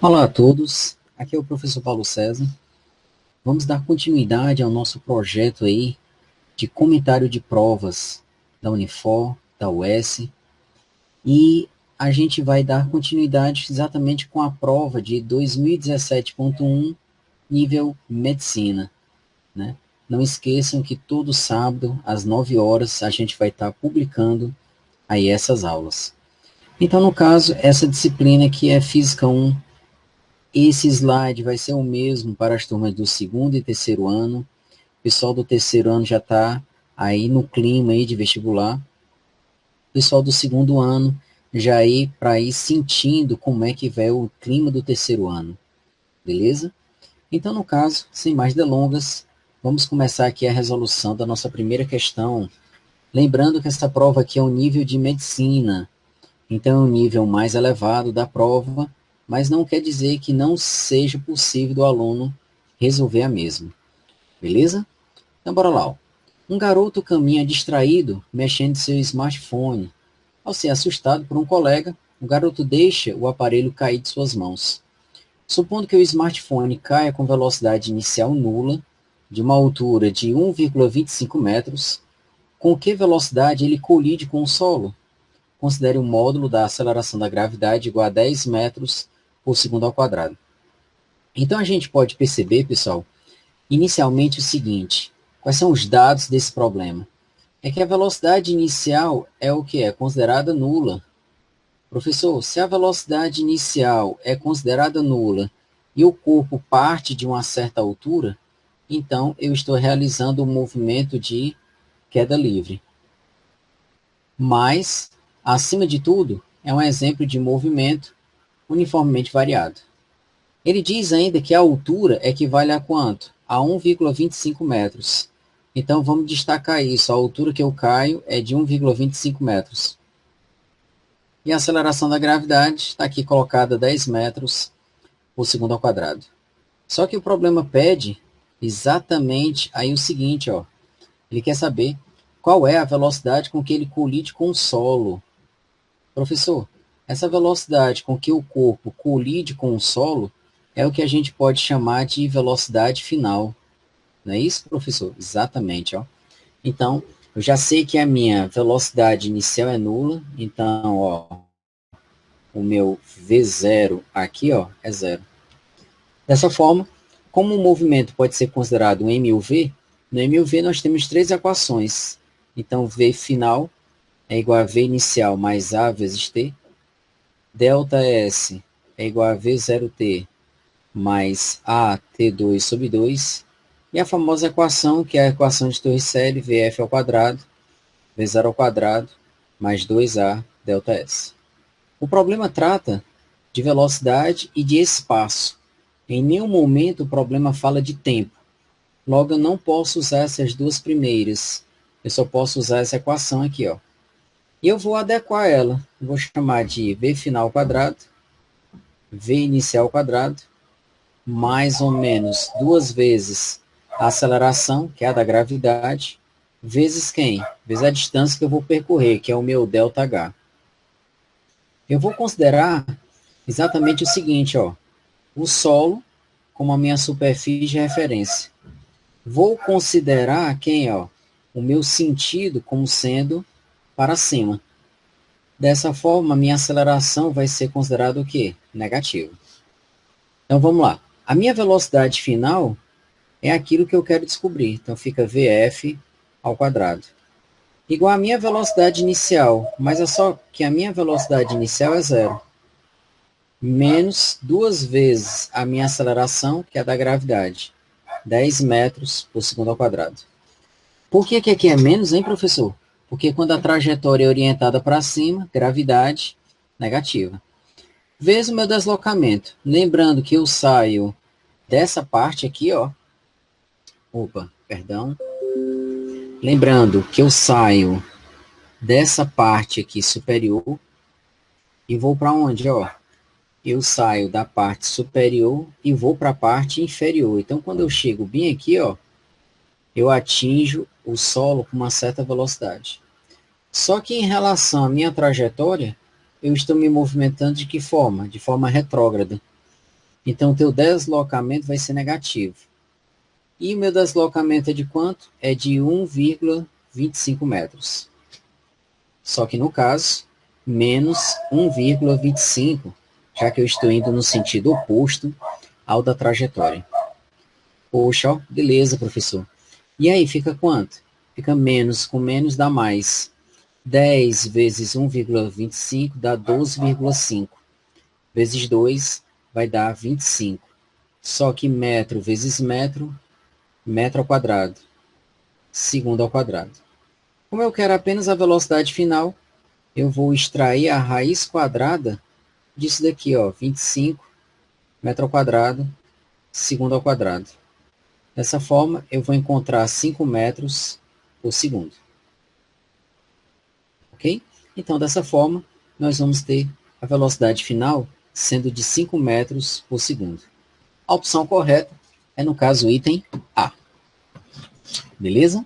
Olá a todos, aqui é o professor Paulo César. Vamos dar continuidade ao nosso projeto aí de comentário de provas da Unifor, da UES, e a gente vai dar continuidade exatamente com a prova de 2017.1, nível Medicina, né? Não esqueçam que todo sábado, às 9 horas, a gente vai estar publicando aí essas aulas. Então, no caso, essa disciplina aqui é Física 1. Esse slide vai ser o mesmo para as turmas do segundo e terceiro ano. O pessoal do terceiro ano já está aí no clima aí de vestibular. O pessoal do segundo ano já ir para ir sentindo como é que vai o clima do terceiro ano. Beleza? Então, no caso, sem mais delongas, vamos começar aqui a resolução da nossa primeira questão. Lembrando que essa prova aqui é um nível de medicina. Então, é um nível mais elevado da prova, mas não quer dizer que não seja possível do aluno resolver a mesma. Beleza? Então, bora lá. Ó. Um garoto caminha distraído, mexendo em seu smartphone. Ao ser assustado por um colega, o garoto deixa o aparelho cair de suas mãos. Supondo que o smartphone caia com velocidade inicial nula, de uma altura de 1,25 metros, com que velocidade ele colide com o solo? Considere o módulo da aceleração da gravidade igual a 10 metros por segundo ao quadrado. Então a gente pode perceber, pessoal, inicialmente o seguinte: quais são os dados desse problema? É que a velocidade inicial é o que é considerada nula. Professor, se a velocidade inicial é considerada nula e o corpo parte de uma certa altura, então eu estou realizando um movimento de queda livre. Mas, acima de tudo, é um exemplo de movimento uniformemente variado. Ele diz ainda que a altura equivale a quanto? A 1,25 metros. Então vamos destacar isso. A altura que eu caio é de 1,25 metros. E a aceleração da gravidade está aqui colocada 10 metros por segundo ao quadrado. Só que o problema pede exatamente aí o seguinte, ó. Ele quer saber qual é a velocidade com que ele colide com o solo. Professor, essa velocidade com que o corpo colide com o solo é o que a gente pode chamar de velocidade final. Não é isso, professor? Exatamente, ó. Então, eu já sei que a minha velocidade inicial é nula, então, ó, o meu V0 aqui, ó, é zero. Dessa forma, como o movimento pode ser considerado um MUV, no MUV nós temos três equações. Então, V final é igual a V inicial mais A vezes T, delta S é igual a V0T mais AT2 sobre 2, e a famosa equação, que é a equação de Torricelli, VF ao quadrado, V0 ao quadrado, mais 2A delta S. O problema trata de velocidade e de espaço. Em nenhum momento o problema fala de tempo. Logo, eu não posso usar essas duas primeiras. Eu só posso usar essa equação aqui, ó. E eu vou adequar ela. Vou chamar de V final ao quadrado, V inicial ao quadrado, mais ou menos duas vezes a aceleração, que é a da gravidade, vezes quem? Vezes a distância que eu vou percorrer, que é o meu ΔH. Eu vou considerar exatamente o seguinte, ó, o solo como a minha superfície de referência. Vou considerar quem, ó, o meu sentido como sendo para cima. Dessa forma, a minha aceleração vai ser considerada o quê? Negativa. Então, vamos lá. A minha velocidade final é aquilo que eu quero descobrir. Então, fica VF ao quadrado. Igual a minha velocidade inicial, mas é só que a minha velocidade inicial é zero. Menos duas vezes a minha aceleração, que é a da gravidade. 10 metros por segundo ao quadrado. Por que aqui é menos, hein, professor? Porque quando a trajetória é orientada para cima, gravidade negativa. Vezes o meu deslocamento. Lembrando que eu saio dessa parte aqui, ó. Opa, perdão. Lembrando que eu saio dessa parte aqui superior e vou para onde, ó? Eu saio da parte superior e vou para a parte inferior. Então, quando eu chego bem aqui, ó, eu atinjo o solo com uma certa velocidade. Só que em relação à minha trajetória, eu estou me movimentando de que forma? De forma retrógrada. Então, o teu deslocamento vai ser negativo. E o meu deslocamento é de quanto? É de 1,25 metros. Só que no caso, menos 1,25, já que eu estou indo no sentido oposto ao da trajetória. Poxa, ó, beleza, professor. E aí, fica quanto? Fica menos, com menos dá mais. 10 vezes 1,25 dá 12,5. Vezes 2 vai dar 25. Só que metro vezes metro, metro ao quadrado, segundo ao quadrado. Como eu quero apenas a velocidade final, eu vou extrair a raiz quadrada disso daqui, ó, 25 metro ao quadrado, segundo ao quadrado. Dessa forma, eu vou encontrar 5 metros por segundo. Ok? Então, dessa forma, nós vamos ter a velocidade final sendo de 5 metros por segundo. A opção correta é, no caso, o item A. Beleza?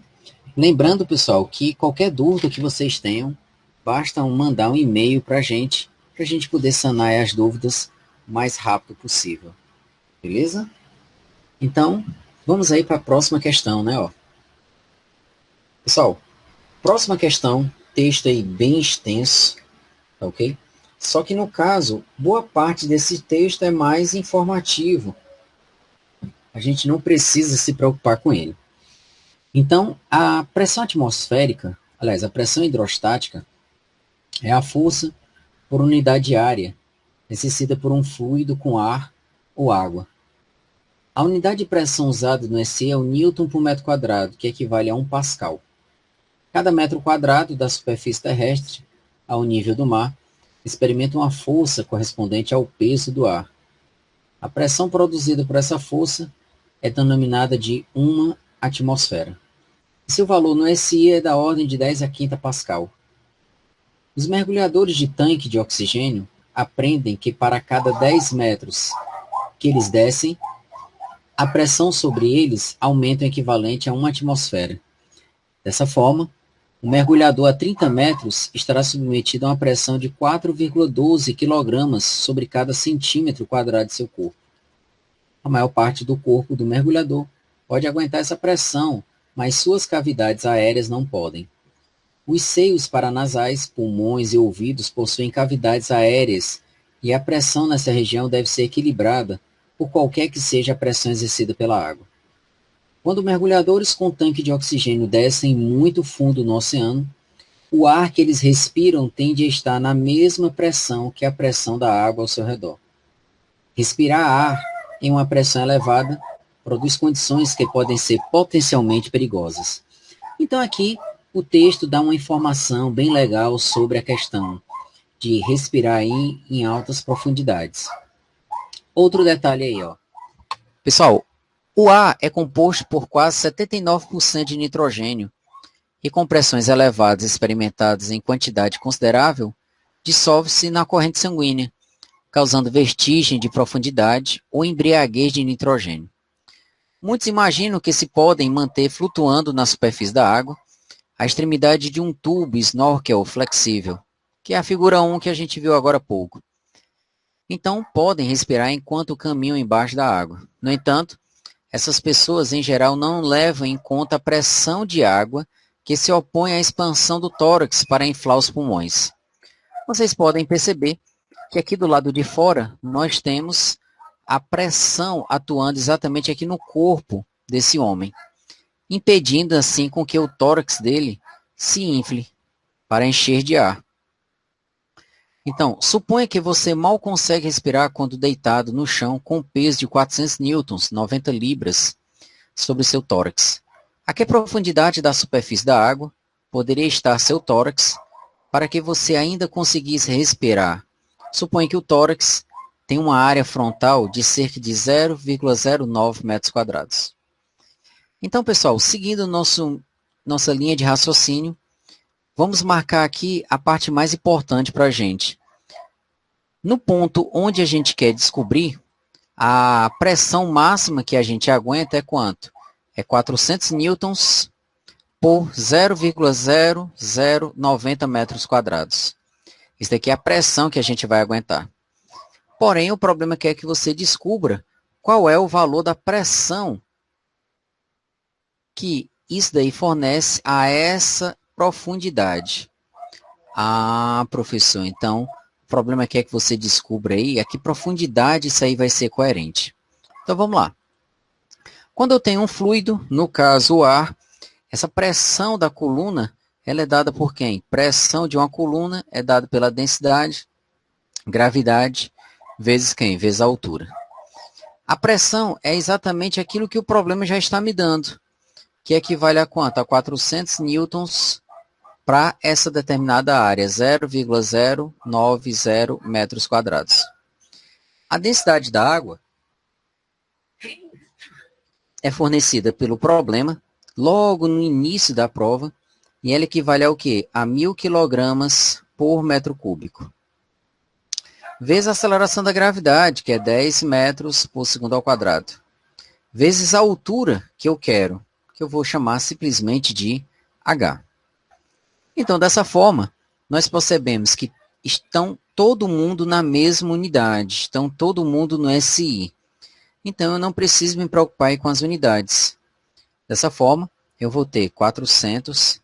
Lembrando, pessoal, que qualquer dúvida que vocês tenham, basta mandar um e-mail para a gente poder sanar as dúvidas o mais rápido possível. Beleza? Então, vamos aí para a próxima questão, né? Ó. Pessoal, próxima questão, texto aí bem extenso, ok? Só que no caso, boa parte desse texto é mais informativo. A gente não precisa se preocupar com ele. Então, a pressão atmosférica, aliás, a pressão hidrostática, é a força por unidade de área exercida por um fluido com ar ou água. A unidade de pressão usada no EC é o Newton por metro quadrado, que equivale a 1 Pascal. Cada metro quadrado da superfície terrestre, ao nível do mar, experimenta uma força correspondente ao peso do ar. A pressão produzida por essa força é denominada de uma atmosfera. Seu valor no SI é da ordem de 10 a quinta Pascal. Os mergulhadores de tanque de oxigênio aprendem que para cada 10 metros que eles descem, a pressão sobre eles aumenta o equivalente a uma atmosfera. Dessa forma, o mergulhador a 30 metros estará submetido a uma pressão de 4,12 kg sobre cada centímetro quadrado de seu corpo. A maior parte do corpo do mergulhador pode aguentar essa pressão, mas suas cavidades aéreas não podem. Os seios paranasais, pulmões e ouvidos possuem cavidades aéreas e a pressão nessa região deve ser equilibrada por qualquer que seja a pressão exercida pela água. Quando mergulhadores com tanque de oxigênio descem muito fundo no oceano, o ar que eles respiram tende a estar na mesma pressão que a pressão da água ao seu redor. Respirar ar em uma pressão elevada produz condições que podem ser potencialmente perigosas. Então aqui o texto dá uma informação bem legal sobre a questão de respirar em altas profundidades. Outro detalhe aí, ó. Pessoal, o ar é composto por quase 79% de nitrogênio e com pressões elevadas experimentadas em quantidade considerável, dissolve-se na corrente sanguínea, causando vertigem de profundidade ou embriaguez de nitrogênio. Muitos imaginam que se podem manter flutuando na superfície da água a extremidade de um tubo snorkel flexível, que é a figura 1 que a gente viu agora há pouco. Então, podem respirar enquanto caminham embaixo da água. No entanto, essas pessoas, em geral, não levam em conta a pressão de água que se opõe à expansão do tórax para inflar os pulmões. Vocês podem perceber que aqui do lado de fora, nós temos a pressão atuando exatamente aqui no corpo desse homem, impedindo assim com que o tórax dele se infle para encher de ar. Então, suponha que você mal consegue respirar quando deitado no chão com peso de 400 newtons, 90 libras, sobre seu tórax. A que profundidade da superfície da água poderia estar seu tórax para que você ainda conseguisse respirar? Suponha que o tórax tem uma área frontal de cerca de 0,09 metros quadrados. Então, pessoal, seguindo nossa linha de raciocínio, vamos marcar aqui a parte mais importante para a gente. No ponto onde a gente quer descobrir, a pressão máxima que a gente aguenta é quanto? É 400 newtons por 0,0090 metros quadrados. Isso daqui é a pressão que a gente vai aguentar. Porém, o problema é que você descubra qual é o valor da pressão que isso daí fornece a essa profundidade. Ah, professor, então, o problema é que você descubra aí a que profundidade isso aí vai ser coerente. Então, vamos lá. Quando eu tenho um fluido, no caso o ar, essa pressão da coluna, ela é dada por quem? Pressão de uma coluna é dada pela densidade, gravidade, vezes quem? Vezes a altura. A pressão é exatamente aquilo que o problema já está me dando, que equivale a quanto? A 400 newtons para essa determinada área, 0,090 metros quadrados. A densidade da água é fornecida pelo problema logo no início da prova, e ela equivale ao quê? A 1.000 kg por metro cúbico. Vezes a aceleração da gravidade, que é 10 metros por segundo ao quadrado. Vezes a altura que eu quero, que eu vou chamar simplesmente de H. Então, dessa forma, nós percebemos que estão todo mundo na mesma unidade, estão todo mundo no SI. Então, eu não preciso me preocupar com as unidades. Dessa forma, eu vou ter 400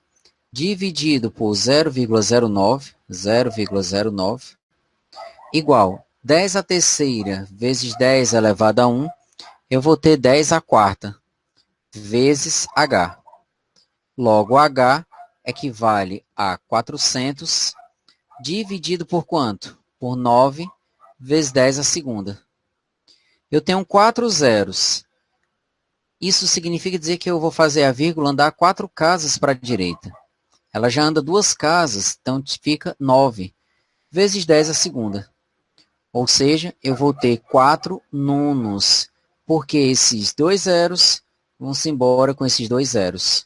dividido por 0,09, igual 10 à terceira vezes 10 elevado a 1, eu vou ter 10 à quarta, vezes H. Logo, H equivale a 400 dividido por quanto? Por 9 vezes 10 à segunda. Eu tenho 4 zeros. Isso significa dizer que eu vou fazer a vírgula andar 4 casas para a direita. Ela já anda 2 casas, então fica 9 vezes 10 à segunda. Ou seja, eu vou ter 4 nonos, porque esses 2 zeros vão-se embora com esses 2 zeros.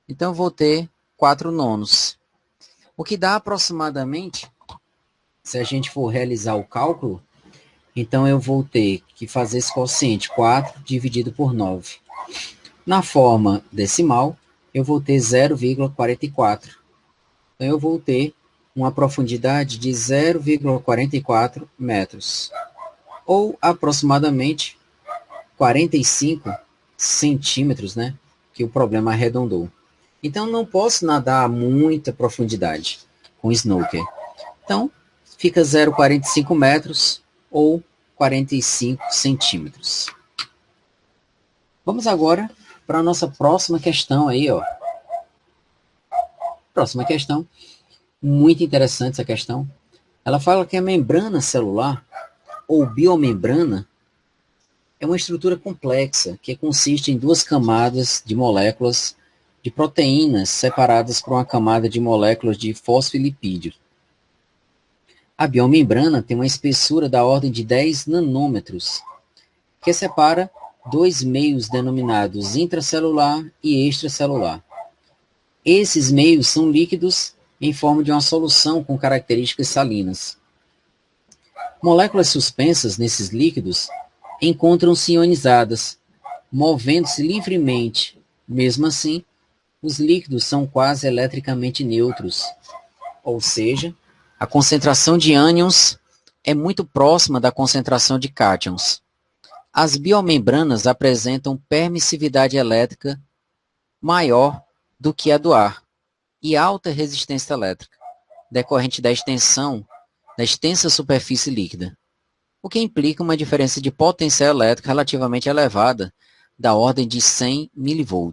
Então, eu vou ter 4 nonos. O que dá aproximadamente, se a gente for realizar o cálculo, então eu vou ter que fazer esse quociente 4 dividido por 9. Na forma decimal, eu vou ter 0,44. Então, eu vou ter uma profundidade de 0,44 metros, ou aproximadamente 45 centímetros, né? Que o problema arredondou. Então, não posso nadar a muita profundidade com snooker. Então, fica 0,45 metros ou 45 centímetros. Vamos agora para a nossa próxima questão aí, ó. Próxima questão. Muito interessante essa questão. Ela fala que a membrana celular, ou biomembrana, é uma estrutura complexa que consiste em 2 camadas de moléculas de proteínas separadas por uma camada de moléculas de fosfolipídio. A biomembrana tem uma espessura da ordem de 10 nanômetros, que separa 2 meios denominados intracelular e extracelular. Esses meios são líquidos em forma de uma solução com características salinas. Moléculas suspensas nesses líquidos encontram-se ionizadas, movendo-se livremente. Mesmo assim, os líquidos são quase eletricamente neutros, ou seja, a concentração de ânions é muito próxima da concentração de cátions. As biomembranas apresentam permissividade elétrica maior do que a do ar e alta resistência elétrica, decorrente da extensa superfície líquida, o que implica uma diferença de potencial elétrico relativamente elevada, da ordem de 100 mV,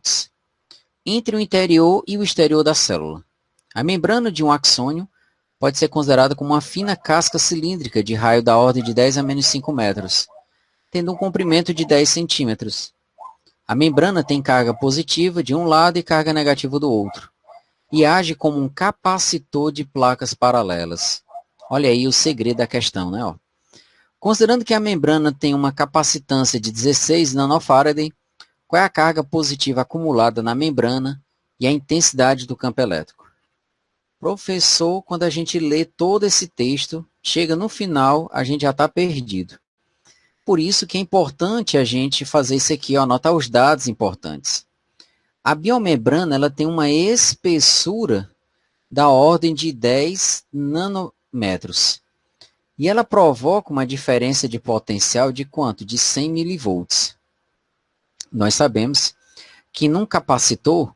entre o interior e o exterior da célula. A membrana de um axônio pode ser considerada como uma fina casca cilíndrica de raio da ordem de 10 a menos 5 metros, tendo um comprimento de 10 centímetros. A membrana tem carga positiva de um lado e carga negativa do outro, e age como um capacitor de placas paralelas. Olha aí o segredo da questão, né? Considerando que a membrana tem uma capacitância de 16 nanofarad, qual é a carga positiva acumulada na membrana e a intensidade do campo elétrico? Professor, quando a gente lê todo esse texto, chega no final, a gente já está perdido. Por isso que é importante a gente fazer isso aqui, ó, anotar os dados importantes. A biomembrana ela tem uma espessura da ordem de 10 nanômetros. E ela provoca uma diferença de potencial de quanto? De 100 milivolts. Nós sabemos que num capacitor,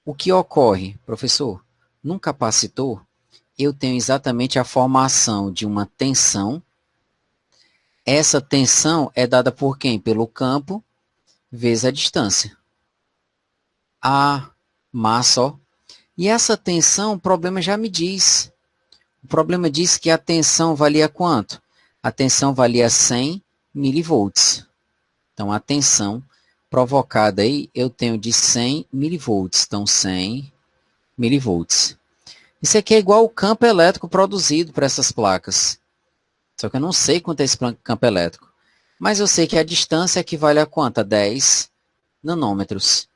o que ocorre, professor? Num capacitor, eu tenho exatamente a formação de uma tensão. Essa tensão é dada por quem? Pelo campo vezes a distância. A massa, ó. E essa tensão, o problema já me diz. O problema diz que a tensão valia quanto? A tensão valia 100 milivolts. Então, a tensão provocada aí, eu tenho de 100 milivolts. Então, 100 milivolts. Isso aqui é igual ao campo elétrico produzido por essas placas. Só que eu não sei quanto é esse campo elétrico. Mas eu sei que a distância equivale a quanto? A 10 nanômetros.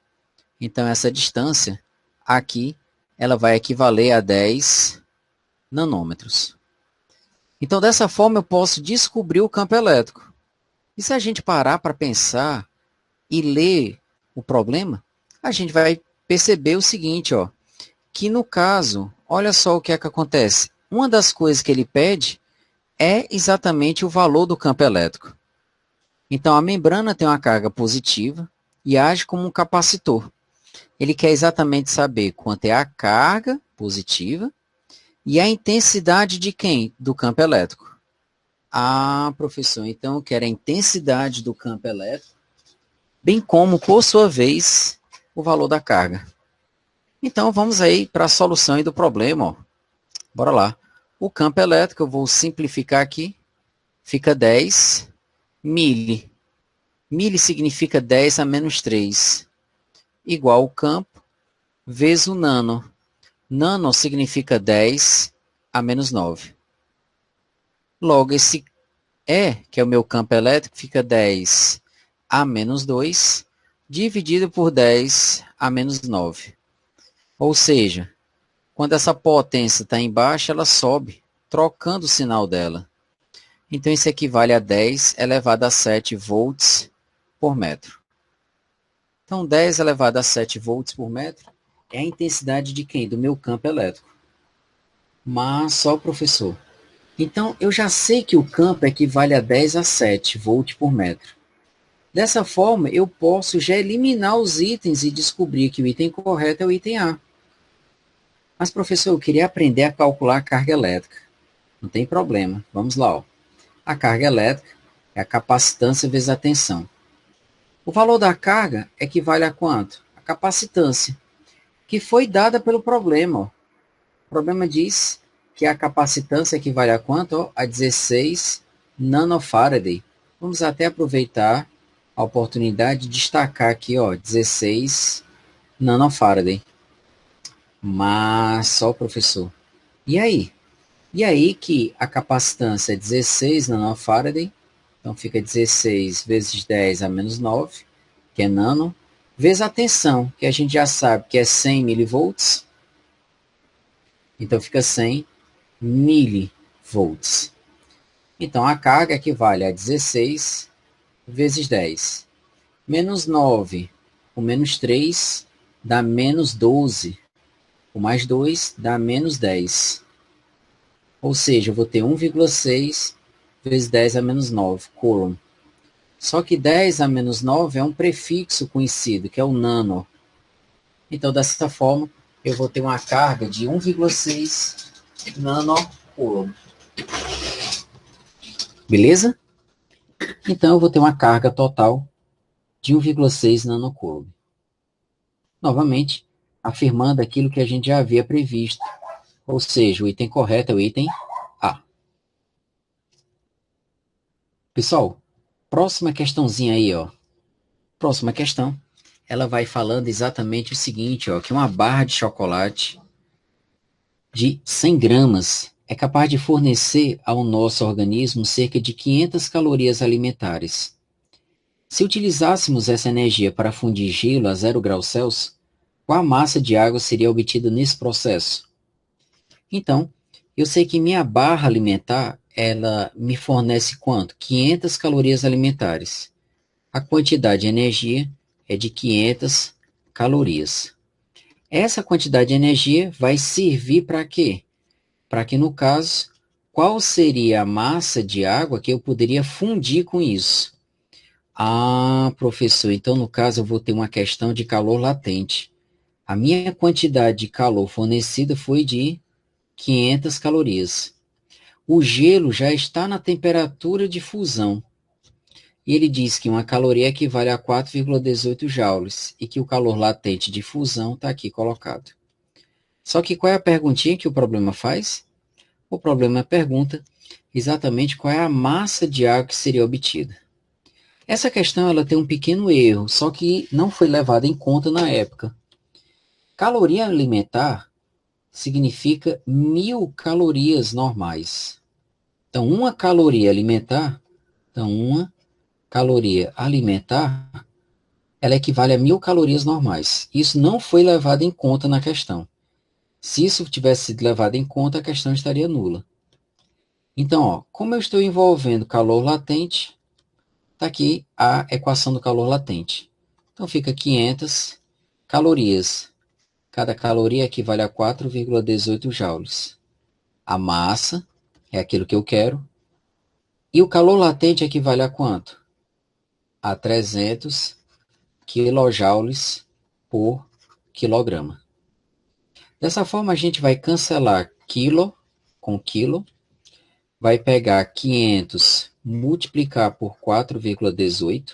Então, essa distância aqui, ela vai equivaler a 10 nanômetros. Então, dessa forma, eu posso descobrir o campo elétrico. E se a gente parar para pensar e ler o problema, a gente vai perceber o seguinte, ó, que no caso, olha só o que é que acontece. Uma das coisas que ele pede é exatamente o valor do campo elétrico. Então, a membrana tem uma carga positiva e age como um capacitor. Ele quer exatamente saber quanto é a carga positiva e a intensidade de quem? Do campo elétrico. Ah, professor, então eu quero a intensidade do campo elétrico, bem como, por sua vez, o valor da carga. Então, vamos aí para a solução aí do problema. Ó. Bora lá. O campo elétrico, eu vou simplificar aqui, fica 10 mili. Mili significa 10 a menos 3, igual o campo, vezes o nano. Nano significa 10 a menos 9. Logo, esse E, que é o meu campo elétrico, fica 10 a menos 2, dividido por 10 a menos 9. Ou seja, quando essa potência está embaixo, ela sobe, trocando o sinal dela. Então, isso equivale a 10 elevado a 7 volts por metro. Então, 10 elevado a 7 volts por metro é a intensidade de quem? Do meu campo elétrico. Mas só, professor. Então, eu já sei que o campo equivale a 10 a 7 volts por metro. Dessa forma, eu posso já eliminar os itens e descobrir que o item correto é o item A. Mas, professor, eu queria aprender a calcular a carga elétrica. Não tem problema. Vamos lá. Ó. A carga elétrica é a capacitância vezes a tensão. O valor da carga equivale a quanto? A capacitância, que foi dada pelo problema. Ó. O problema diz que a capacitância equivale a quanto? Ó? A 16 nanofarad. Vamos até aproveitar a oportunidade de destacar aqui, ó, 16 nanofarad. Mas só, professor. E aí? E aí que a capacitância é 16 nanofarad, então fica 16 vezes 10 a menos 9, que é nano, vezes a tensão, que a gente já sabe que é 100 milivolts, então fica 100 milivolts. Então a carga equivale a 16 vezes 10. Menos 9 com menos 3 dá menos 12. Com mais 2 dá menos 10. Ou seja, eu vou ter 1,6 vezes 10 a menos 9, coulomb. Só que 10 a menos 9 é um prefixo conhecido, que é o nano. Então, dessa forma, eu vou ter uma carga de 1,6 nanocoulomb. Beleza? Então, eu vou ter uma carga total de 1,6 nanocoulomb. Novamente, afirmando aquilo que a gente já havia previsto. Ou seja, o item correto é o item A. Pessoal, próxima questãozinha aí, ó. Próxima questão. Ela vai falando exatamente o seguinte, ó, que uma barra de chocolate de 100 gramas é capaz de fornecer ao nosso organismo cerca de 500 calorias alimentares. Se utilizássemos essa energia para fundir gelo a 0 graus Celsius, qual a massa de água seria obtida nesse processo? Então, eu sei que minha barra alimentar, ela me fornece quanto? 500 calorias alimentares. A quantidade de energia é de 500 calorias. Essa quantidade de energia vai servir para quê? Para que, no caso, qual seria a massa de água que eu poderia fundir com isso? Ah, professor, então no caso eu vou ter uma questão de calor latente. A minha quantidade de calor fornecida foi de 500 calorias. O gelo já está na temperatura de fusão. E ele diz que uma caloria equivale a 4,18 joules e que o calor latente de fusão está aqui colocado. Só que qual é a perguntinha que o problema faz? O problema pergunta exatamente qual é a massa de água que seria obtida. Essa questão ela tem um pequeno erro, só que não foi levada em conta na época. Caloria alimentar significa 1.000 calorias normais. Então, uma caloria alimentar, ela equivale a 1.000 calorias normais. Isso não foi levado em conta na questão. Se isso tivesse sido levado em conta, a questão estaria nula. Então, ó, como eu estou envolvendo calor latente, está aqui a equação do calor latente. Então, fica 500 calorias. Cada caloria equivale a 4,18 joules. A massa é aquilo que eu quero. E o calor latente equivale a quanto? A 300 quilojoules por quilograma. Dessa forma, a gente vai cancelar quilo com quilo, vai pegar 500, multiplicar por 4,18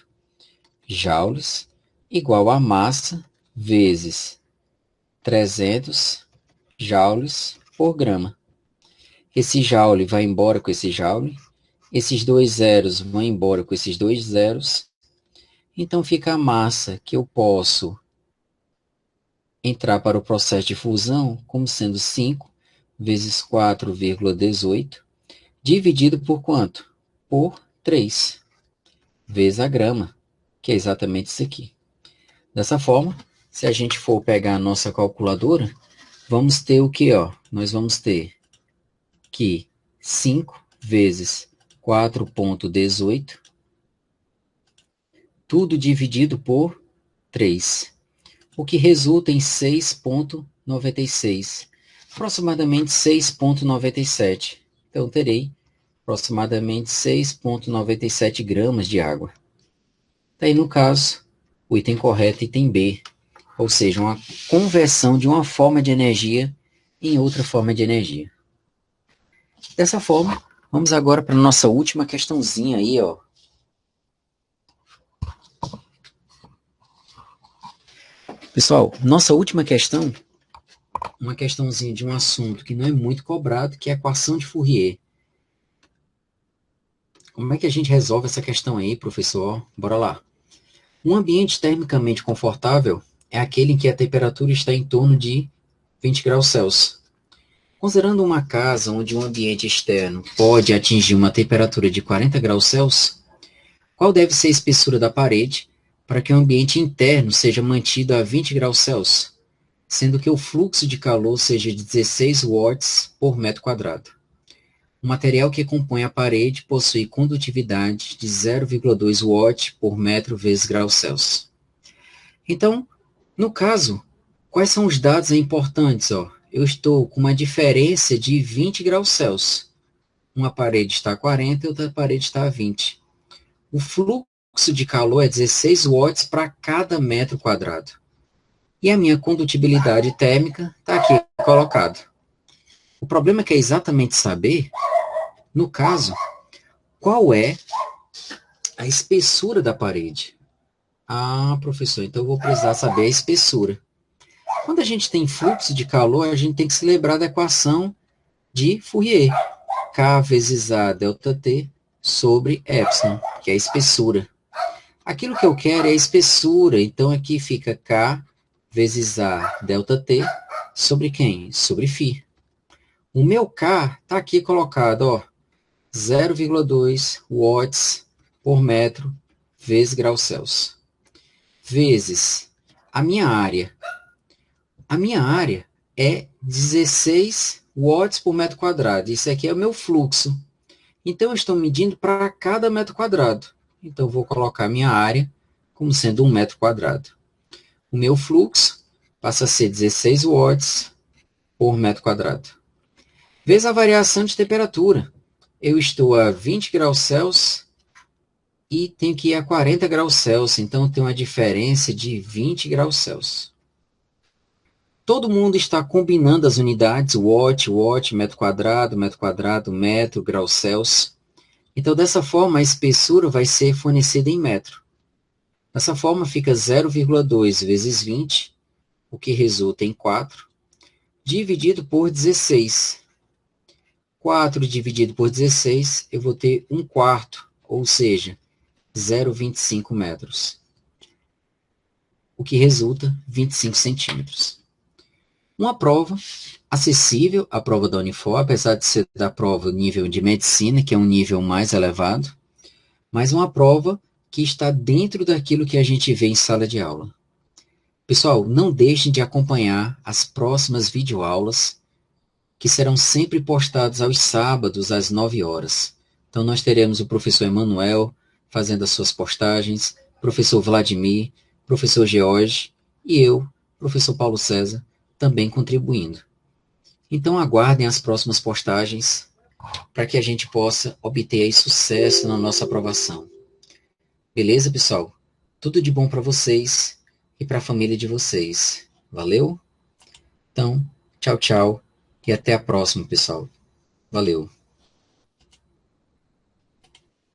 joules, igual a massa vezes 300 joules por grama. Esse joule vai embora com esse joule, esses dois zeros vão embora com esses dois zeros, então fica a massa que eu posso entrar para o processo de fusão como sendo 5 vezes 4,18, dividido por quanto? Por 3, vezes a grama, que é exatamente isso aqui. Dessa forma, se a gente for pegar a nossa calculadora, vamos ter o que? Nós vamos ter que 5 vezes 4,18, tudo dividido por 3. O que resulta em 6,96, aproximadamente 6,97. Então, terei aproximadamente 6,97 gramas de água. Daí, no caso, o item correto, item B, ou seja, uma conversão de uma forma de energia em outra forma de energia. Dessa forma, vamos agora para a nossa última questãozinha aí, ó. Pessoal, nossa última questão, uma questãozinha de um assunto que não é muito cobrado, que é a equação de Fourier. Como é que a gente resolve essa questão aí, professor? Bora lá. Um ambiente termicamente confortável é aquele em que a temperatura está em torno de 20 graus Celsius. Considerando uma casa onde um ambiente externo pode atingir uma temperatura de 40 graus Celsius, qual deve ser a espessura da parede para que o ambiente interno seja mantido a 20 graus Celsius, sendo que o fluxo de calor seja de 16 watts por metro quadrado? O material que compõe a parede possui condutividade de 0,2 watt por metro vezes graus Celsius. Então, no caso, quais são os dados importantes? Eu estou com uma diferença de 20 graus Celsius. Uma parede está a 40 e outra parede está a 20. O fluxo de calor é 16 watts para cada metro quadrado. E a minha condutibilidade térmica está aqui colocado. O problema é que é exatamente saber, no caso, qual é a espessura da parede. Ah, professor, então eu vou precisar saber a espessura. Quando a gente tem fluxo de calor, a gente tem que se lembrar da equação de Fourier. K vezes A delta T sobre epsilon, que é a espessura. Aquilo que eu quero é a espessura, então aqui fica K vezes A delta T sobre quem? Sobre φ. O meu K está aqui colocado, 0,2 watts por metro vezes graus Celsius. Vezes a minha área. A minha área é 16 watts por metro quadrado. Isso aqui é o meu fluxo. Então, eu estou medindo para cada metro quadrado. Então, eu vou colocar a minha área como sendo 1 metro quadrado. O meu fluxo passa a ser 16 watts por metro quadrado. Vezes a variação de temperatura. Eu estou a 20 graus Celsius e tenho que ir a 40 graus Celsius, então tem uma diferença de 20 graus Celsius. Todo mundo está combinando as unidades, watt, metro quadrado, metro, graus Celsius. Então, dessa forma, a espessura vai ser fornecida em metro. Dessa forma, fica 0,2 vezes 20, o que resulta em 4, dividido por 16. 4 dividido por 16, eu vou ter 1/4, ou seja, 0,25 metros, o que resulta 25 centímetros. Uma prova acessível, a prova da Unifor, apesar de ser da prova nível de medicina, que é um nível mais elevado, mas uma prova que está dentro daquilo que a gente vê em sala de aula. Pessoal, não deixem de acompanhar as próximas videoaulas, que serão sempre postadas aos sábados, às 9 horas. Então, nós teremos o professor Emanuel fazendo as suas postagens, professor Vladimir, professor George e eu, professor Paulo César, também contribuindo. Então, aguardem as próximas postagens para que a gente possa obter aí sucesso na nossa aprovação. Beleza, pessoal? Tudo de bom para vocês e para a família de vocês. Valeu? Então, tchau, tchau e até a próxima, pessoal. Valeu.